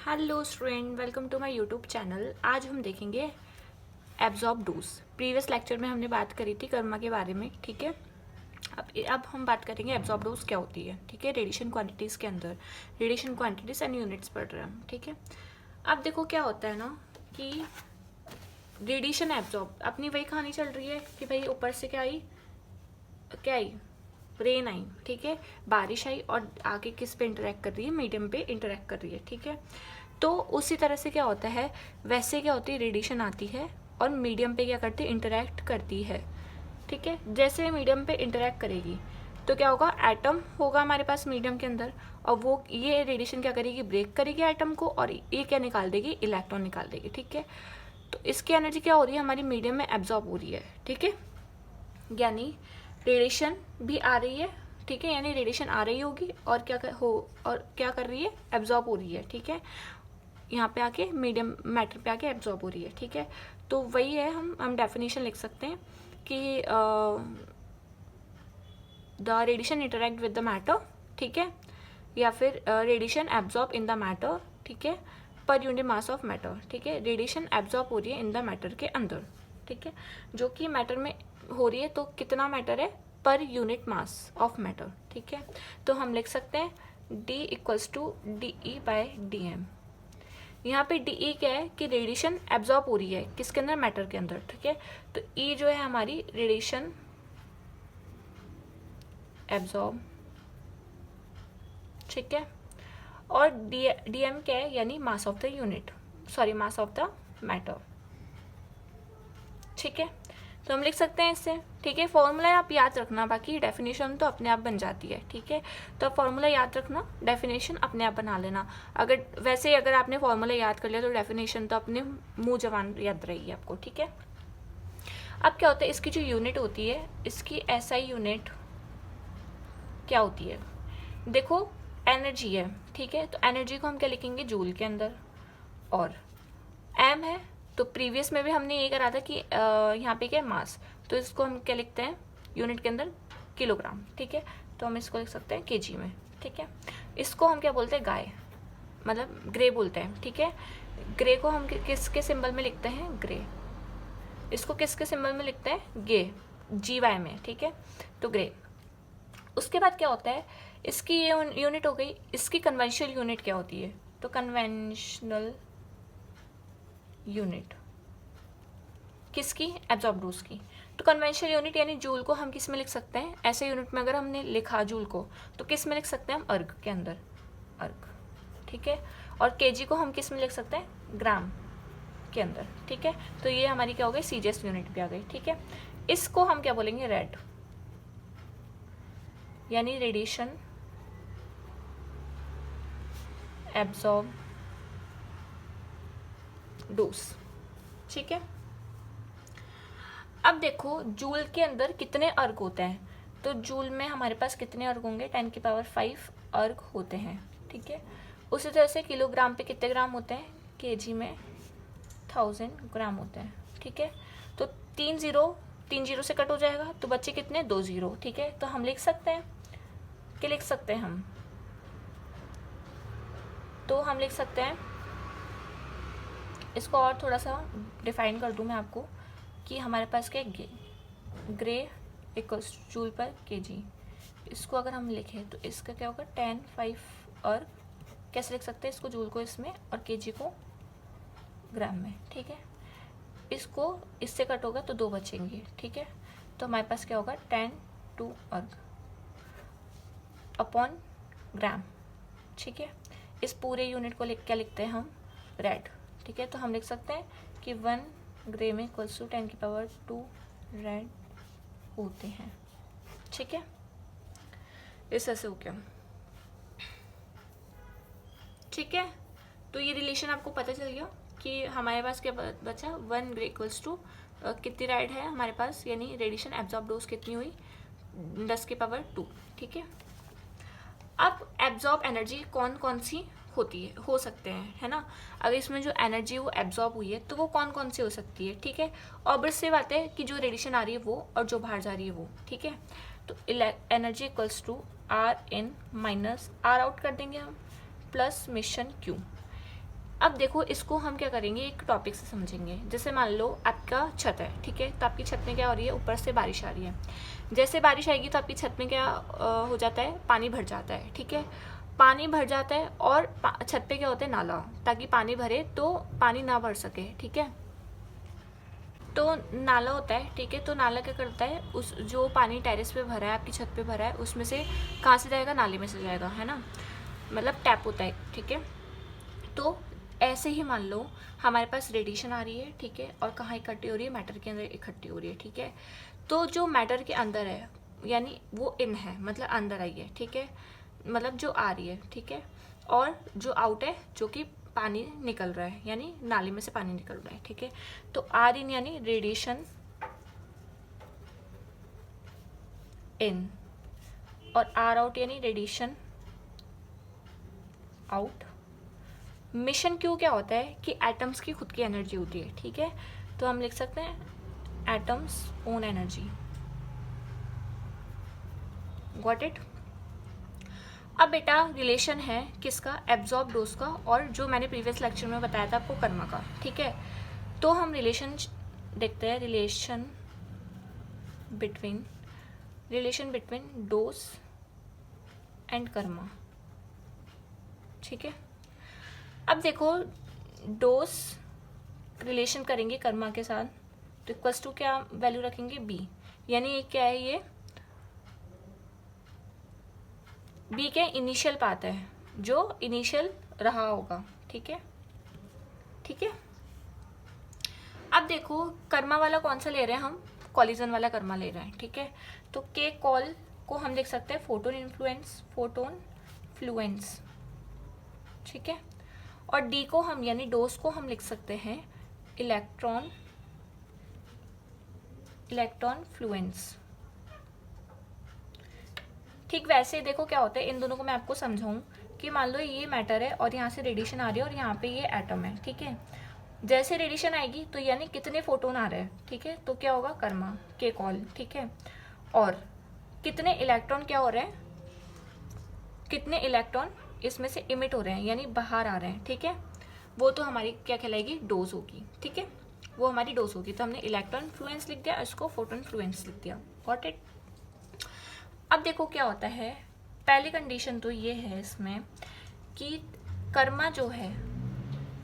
Hello student, welcome to my YouTube channel. आज हम देखेंगे एब्जॉर्ब डोज। प्रीवियस लेक्चर में हमने बात करी थी कर्मा के बारे में, ठीक है। अब हम बात करेंगे एब्जॉर्ब डोज क्या होती है, ठीक है। रेडिएशन क्वांटिटीज़ के अंदर रेडिएशन क्वांटिटीज एंड यूनिट्स पढ़ रहे हैं हम, ठीक है। अब देखो क्या होता है ना कि रेडिएशन एब्जॉर्ब, अपनी वही कहानी चल रही है कि भाई ऊपर से क्या आई रेन आई, ठीक है। बारिश आई और आगे किस पे इंटरेक्ट कर रही है, मीडियम पे इंटरेक्ट कर रही है, ठीक है। तो उसी तरह से क्या होता है, वैसे क्या होती है, रेडिएशन आती है और मीडियम पे क्या करती है, इंटरेक्ट करती है, ठीक है। जैसे मीडियम पे इंटरेक्ट करेगी तो क्या होगा, एटम होगा हमारे पास मीडियम के अंदर, और वो ये रेडिएशन क्या करेगी, ब्रेक करेगी एटम को और ये क्या निकाल देगी, इलेक्ट्रॉन निकाल देगी, ठीक है। तो इसकी एनर्जी क्या हो रही है, हमारी मीडियम में एब्जॉर्ब हो रही है, ठीक है। यानी रेडिएशन भी आ रही है, ठीक है। यानी रेडिएशन आ रही होगी और क्या कर रही है, एब्जॉर्ब हो रही है, ठीक है। यहाँ पे आके मीडियम मैटर पे आके एब्जॉर्ब हो रही है, ठीक है। तो वही है, हम डेफिनेशन लिख सकते हैं कि the radiation interact with the matter, ठीक है, या फिर radiation absorb in the matter, ठीक है, per unit mass of matter, ठीक है। रेडिएशन एब्जॉर्ब हो रही है इन द मैटर के अंदर, ठीक है, जो कि मैटर में हो रही है। तो कितना मैटर है, per unit mass of matter, ठीक है। तो हम लिख सकते हैं D equals to DE by DM। यहाँ पे DE क्या है कि रेडिएशन एब्जॉर्ब हो रही है किसके अंदर, मैटर के अंदर, ठीक है। तो E जो है हमारी रेडिएशन एब्जॉर्ब, ठीक है। और DM क्या है, यानी mass of the unit, sorry mass of the matter, ठीक है। तो हम लिख सकते हैं इससे, ठीक है। फॉर्मूला आप याद रखना, बाकी डेफिनेशन तो अपने आप बन जाती है, ठीक है। तो आप फॉर्मूला याद रखना, डेफिनेशन अपने आप बना लेना। अगर आपने फॉर्मूला याद कर लिया तो डेफिनेशन तो अपने मुंह जबान याद रहेगी आपको, ठीक है। अब क्या होता है, इसकी जो यूनिट होती है, इसकी SI यूनिट क्या होती है, देखो एनर्जी है, ठीक है। तो एनर्जी को हम क्या लिखेंगे, जूल के अंदर, और M है तो प्रीवियस में भी हमने ये करा था कि यहाँ पे क्या है, मास, तो इसको हम क्या लिखते हैं यूनिट के अंदर, किलोग्राम, ठीक है। तो हम इसको लिख सकते हैं केजी में, ठीक है। इसको हम क्या बोलते हैं, गाय, मतलब ग्रे बोलते हैं, ठीक है। ग्रे को हम किसके सिंबल में लिखते हैं, ग्रे। इसको किसके सिंबल में लिखते हैं, गे, GY में, ठीक है। तो ग्रे। उसके बाद क्या होता है, इसकी ये यूनिट हो गई, इसकी कन्वेंशनल यूनिट क्या होती है, तो कन्वेंशनल यूनिट किसकी, एब्जॉर्ब डोज की। तो कन्वेंशनल यूनिट यानी जूल को हम किस में लिख सकते हैं, ऐसे यूनिट में अगर हमने लिखा जूल को तो किस में लिख सकते हैं हम, अर्ग के अंदर, अर्ग, ठीक है। और केजी को हम किस में लिख सकते हैं, ग्राम के अंदर, ठीक है। तो ये हमारी क्या हो गई, CGS यूनिट भी आ गई, ठीक है। इसको हम क्या बोलेंगे, रेड, यानी रेडिएशन एब्जॉर्ब डोज, ठीक है। अब देखो जूल के अंदर कितने अर्ग होते हैं, तो जूल में हमारे पास कितने अर्ग होंगे, 10⁵ अर्ग होते हैं, ठीक है। उसी तरह से किलोग्राम पे कितने ग्राम होते हैं, केजी में 1000 ग्राम होते हैं, ठीक है। तो 3 जीरो से कट हो जाएगा तो बच्चे कितने, 2 जीरो, ठीक है। तो हम लिख सकते हैं, क्या लिख सकते हैं हम, तो हम लिख सकते हैं, इसको और थोड़ा सा डिफाइन कर दूं मैं आपको कि हमारे पास क्या, ग्रे इक्वल्स जूल पर केजी। इसको अगर हम लिखें तो इसका क्या होगा, 10⁵ और कैसे लिख सकते हैं इसको, जूल को इसमें और केजी को ग्राम में, ठीक है। इसको इससे कट होगा तो 2 बचेंगे, ठीक है। तो हमारे पास क्या होगा, 10 अर्ग अपॉन ग्राम, ठीक है। इस पूरे यूनिट को क्या लिखते हैं हम, रेड, ठीक है। तो हम लिख सकते हैं कि 1 ग्रे में इक्वल्स टू 10⁵ रेड होते हैं, ठीक है। इस तरह से हो गया, ठीक है। तो ये रिलेशन आपको पता चल गया कि हमारे पास क्या बचा, 1 ग्रे इक्वल्स टू कितनी रेड है हमारे पास, यानी रेडिएशन एब्जॉर्ब डोज कितनी हुई, 10⁻², ठीक है। अब एब्जॉर्ब एनर्जी कौन कौन सी होती है, हो सकते हैं, है ना। अगर इसमें जो एनर्जी वो एब्जॉर्ब हुई है तो वो कौन कौन सी हो सकती है, ठीक है। ऑब्वियस सी बात है कि जो रेडिएशन आ रही है वो और जो बाहर जा रही है वो, ठीक है। तो energy equals to R in minus R out कर देंगे हम, प्लस मिशन Q। अब देखो इसको हम क्या करेंगे, एक टॉपिक से समझेंगे। जैसे मान लो आपका छत है, ठीक है, तो आपकी छत में क्या हो रही है, ऊपर से बारिश आ रही है। जैसे बारिश आएगी तो आपकी छत में क्या हो जाता है, पानी भर जाता है, ठीक है, पानी भर जाता है। और छत पे क्या होता है, नाला, ताकि पानी भरे तो पानी ना भर सके, ठीक है। तो नाला होता है, ठीक है, तो नाला क्या करता है, उस जो पानी टेरेस पे भरा है, आपकी छत पे भरा है, उसमें से कहाँ से जाएगा, नाले में से जाएगा, है ना, मतलब टैप होता है, ठीक है। तो ऐसे ही मान लो हमारे पास रेडिएशन आ रही है, ठीक है, और कहाँ इकट्ठी हो रही है, मैटर के अंदर इकट्ठी हो रही है, ठीक है। तो जो मैटर के अंदर है यानी वो इन है, मतलब अंदर आई है, ठीक है, मतलब जो आ रही है, ठीक है, और जो आउट है जो कि पानी निकल रहा है, यानी नाली में से पानी निकल रहा है, ठीक है। तो आर इन यानी रेडिएशन इन, और आर आउट यानी रेडिएशन आउट। मिशन क्यू क्या होता है कि एटम्स की खुद की एनर्जी होती है, ठीक है, तो हम लिख सकते हैं atoms own energy. Got it. अब बेटा रिलेशन है किसका, एब्जॉर्ब डोज का, और जो मैंने प्रीवियस लेक्चर में बताया था आपको, कर्मा का, ठीक है। तो हम रिलेशन देखते हैं, relation between dose and Karma, ठीक है। अब देखो डोज रिलेशन करेंगे कर्मा के साथ, तो इक्वल्स टू क्या वैल्यू रखेंगे, बी, यानी क्या है ये, बी के इनिशियल पाथ है, जो इनिशियल रहा होगा, ठीक है, ठीक है। अब देखो कर्मा वाला कौन सा ले रहे हैं हम, कॉलिजन वाला कर्मा ले रहे हैं, ठीक है। तो के कॉल को हम लिख सकते हैं फोटोन फ्लुएंस, ठीक है। और डी को हम यानी डोज को हम लिख सकते हैं इलेक्ट्रॉन फ्लुएंस। ठीक वैसे देखो क्या होता है, इन दोनों को मैं आपको समझाऊं कि मान लो ये मैटर है और यहाँ से रेडिएशन आ रही है और यहाँ पे ये एटम है, ठीक है। जैसे रेडिएशन आएगी तो यानी कितने फोटोन आ रहे हैं, ठीक है, तो क्या होगा, कर्मा के कॉल, ठीक है। और कितने इलेक्ट्रॉन क्या हो रहे हैं, कितने इलेक्ट्रॉन इसमें से इमिट हो रहे हैं यानी बाहर आ रहे हैं, ठीक है, वो तो हमारी क्या कहलाएगी, डोज होगी, ठीक है, वो हमारी डोज होगी। तो हमने इलेक्ट्रॉन फ्लुएंस लिख दिया, इसको फोटोन फ्लुएंस लिख दिया। Got it. अब देखो क्या होता है, पहली कंडीशन तो ये है इसमें कि कर्मा जो है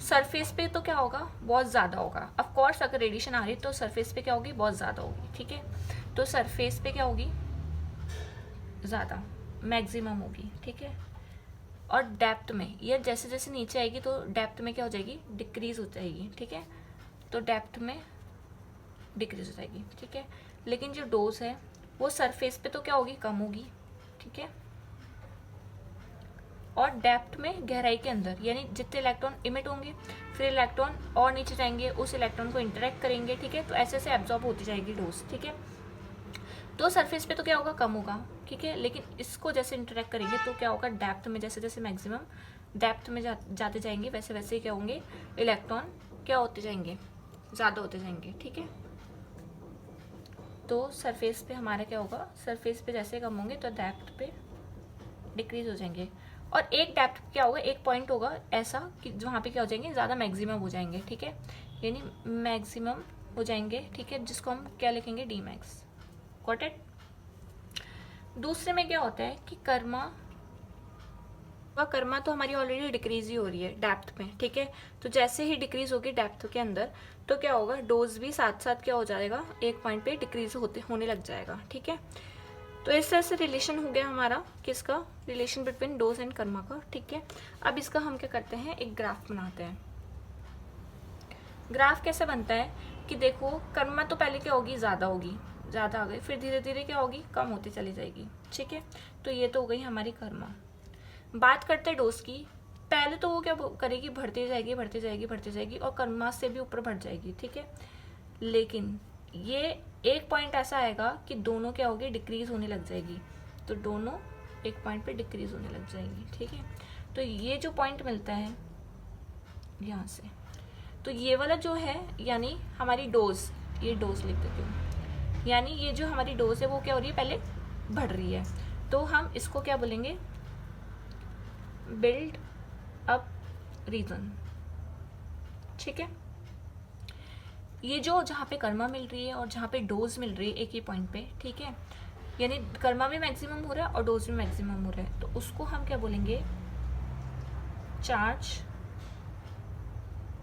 सरफेस पे तो क्या होगा, बहुत ज़्यादा होगा। ऑफ कोर्स अगर रेडिएशन आ रही तो सरफेस पे क्या होगी, बहुत ज़्यादा होगी, ठीक है। तो सरफेस पे क्या होगी, ज़्यादा, मैक्सिमम होगी, ठीक है। और डेप्थ में ये जैसे जैसे नीचे आएगी तो डेप्थ में क्या हो जाएगी, डिक्रीज हो जाएगी, ठीक है। तो डेप्थ में डिक्रीज हो जाएगी, ठीक है। लेकिन जो डोज है वो सरफेस पे तो क्या होगी, कम होगी, ठीक है। और डेप्थ में गहराई के अंदर, यानी जितने इलेक्ट्रॉन इमिट होंगे फिर इलेक्ट्रॉन और नीचे जाएंगे, उस इलेक्ट्रॉन को इंटरेक्ट करेंगे, ठीक है। तो ऐसे ऐसे एब्जॉर्ब होती जाएगी डोज, ठीक है। तो सरफेस पे तो क्या होगा, कम होगा, ठीक है। लेकिन इसको जैसे इंटरेक्ट करेंगे तो क्या होगा, डेप्थ में जैसे जैसे मैक्सिमम डेप्थ में जाते जाएंगे वैसे वैसे ही क्या होंगे, इलेक्ट्रॉन क्या होते जाएंगे, ज़्यादा होते जाएंगे, ठीक है। तो सरफेस पे हमारा क्या होगा, सरफेस पे जैसे कम होंगे तो डेप्थ पे डिक्रीज हो जाएंगे। और एक डेप्थ क्या होगा, एक पॉइंट होगा ऐसा कि वहाँ पे क्या हो जाएंगे, ज़्यादा मैक्सिमम हो जाएंगे, ठीक है, यानी मैक्सिमम हो जाएंगे, ठीक है, जिसको हम क्या लिखेंगे, डी मैक्स। Got it. दूसरे में क्या होता है कि कर्मा तो हमारी ऑलरेडी डिक्रीज ही हो रही है डेप्थ में, ठीक है। तो जैसे ही डिक्रीज होगी डेप्थ के अंदर तो क्या होगा, डोज भी साथ साथ क्या हो जाएगा, एक पॉइंट पे डिक्रीज होने लग जाएगा, ठीक है। तो इस तरह से रिलेशन हो गया हमारा किसका, relation between dose and Karma का, ठीक है। अब इसका हम क्या करते हैं, एक ग्राफ बनाते हैं। ग्राफ कैसे बनता है कि देखो कर्मा तो पहले क्या होगी, ज़्यादा होगी, ज़्यादा आ गई, फिर धीरे धीरे क्या होगी, कम होती चली जाएगी, ठीक है। तो ये तो हो गई हमारी कर्मा। बात करते हैं डोज की, पहले तो वो क्या करेगी, बढ़ती जाएगी और कर्मा से भी ऊपर बढ़ जाएगी, ठीक है। लेकिन ये एक पॉइंट ऐसा आएगा कि दोनों क्या होगी, डिक्रीज होने लग जाएगी, तो दोनों एक पॉइंट पे डिक्रीज होने लग जाएगी, ठीक है। तो ये जो पॉइंट मिलता है यहाँ से, तो ये वाला जो है यानी हमारी डोज, ये डोज लिख देती हूँ, यानी ये जो हमारी डोज है वो क्या हो रही है, पहले बढ़ रही है, तो हम इसको क्या बोलेंगे, बिल्ड अप रीजन, ठीक है। ये जो जहाँ पे कर्मा मिल रही है और जहाँ पे डोज मिल रही है एक ही पॉइंट पे, ठीक है, यानी कर्मा भी मैक्सिमम हो रहा है और डोज भी मैक्सिमम हो रहा है, तो उसको हम क्या बोलेंगे, चार्ज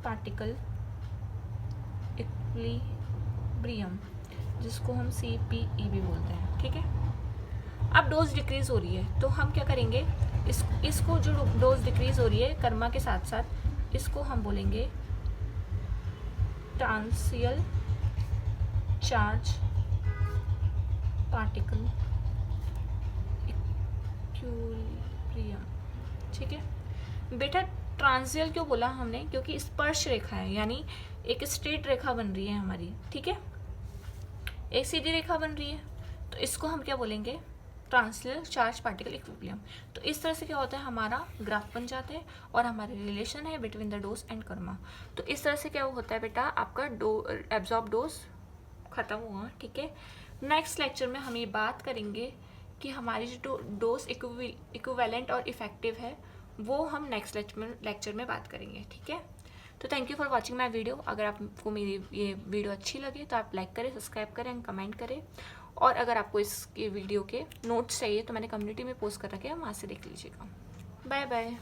पार्टिकल इक्विलिब्रियम, जिसको हम CPE भी बोलते हैं, ठीक है। अब डोज डिक्रीज हो रही है तो हम क्या करेंगे, इसको जो डोज डिक्रीज हो रही है कर्मा के साथ साथ, इसको हम बोलेंगे ट्रांसियल चार्ज पार्टिकल इक्विलिब्रियम, ठीक है। बेटा ट्रांसियल क्यों बोला हमने, क्योंकि स्पर्श रेखा है, यानी एक स्ट्रेट रेखा बन रही है हमारी, ठीक है, एक सीधी रेखा बन रही है, तो इसको हम क्या बोलेंगे, ट्रांसलेशनल चार्ज पार्टिकल इक्विलिब्रियम। तो इस तरह से क्या होता है, हमारा ग्राफ बन जाता है और हमारे रिलेशन है between the dose and Karma. तो इस तरह से क्या होता है बेटा, आपका एब्जॉर्ब डोज खत्म हुआ, ठीक है। नेक्स्ट लेक्चर में हम ये बात करेंगे कि हमारी जो डोज इक्विवेलेंट और इफेक्टिव है वो हम नेक्स्ट लेक्चर में बात करेंगे, ठीक है। तो thank you for watching my video. अगर आपको मेरी ये वीडियो अच्छी लगे तो आप लाइक करें, सब्सक्राइब करें एंड कमेंट करें, और अगर आपको इसके वीडियो के नोट्स चाहिए तो मैंने कम्युनिटी में पोस्ट कर रखे हैं, वहाँ से देख लीजिएगा। Bye bye.